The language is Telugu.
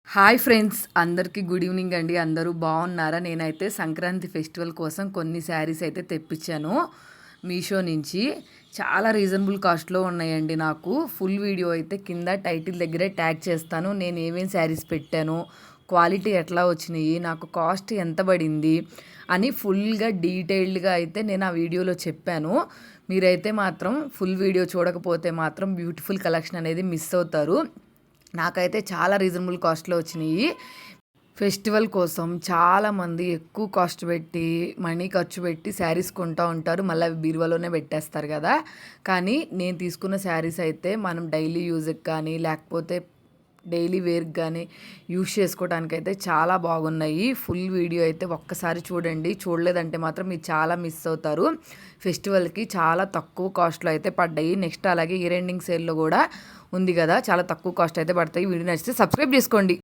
హాయ్ ఫ్రెండ్స్, అందరికీ గుడ్ ఈవినింగ్ అండి. అందరూ బాగున్నారా? నేనైతే సంక్రాంతి ఫెస్టివల్ కోసం కొన్ని శారీస్ అయితే తెప్పించాను మీషో నుంచి. చాలా రీజనబుల్ కాస్ట్లో ఉన్నాయండి. నాకు ఫుల్ వీడియో అయితే కింద టైటిల్ దగ్గరే ట్యాగ్ చేస్తాను. నేను ఏమేమి శారీస్ పెట్టాను, క్వాలిటీ ఎట్లా వచ్చినాయి, నాకు కాస్ట్ ఎంత పడింది అని ఫుల్గా డీటెయిల్డ్గా అయితే నేను ఆ వీడియోలో చెప్పాను. మీరైతే మాత్రం ఫుల్ వీడియో చూడకపోతే మాత్రం బ్యూటిఫుల్ కలెక్షన్ అనేది మిస్ అవుతారు. నాకైతే చాలా రీజనబుల్ కాస్ట్లో వచ్చినాయి. ఫెస్టివల్ కోసం చాలామంది ఎక్కువ కాస్ట్ పెట్టి మనీ ఖర్చు పెట్టి శారీస్ కొంటూ ఉంటారు. మళ్ళీ అవి బీరువాలోనే పెట్టేస్తారు కదా. కానీ నేను తీసుకున్న శారీస్ అయితే మనం డైలీ యూజ్కి కానీ లేకపోతే డైలీ వేర్కి కానీ యూజ్ చేసుకోవడానికైతే చాలా బాగున్నాయి. ఫుల్ వీడియో అయితే ఒక్కసారి చూడండి. చూడలేదంటే మాత్రం మీరు చాలా మిస్ అవుతారు. ఫెస్టివల్కి చాలా తక్కువ కాస్ట్లో అయితే పడ్డాయి. నెక్స్ట్ అలాగే ఇయర్ ఎండింగ్ సేల్లో కూడా ఉంది కదా, చాలా తక్కువ కాస్ట్ అయితే పడతాయి. వీడియో నచ్చితే సబ్స్క్రైబ్ చేసుకోండి.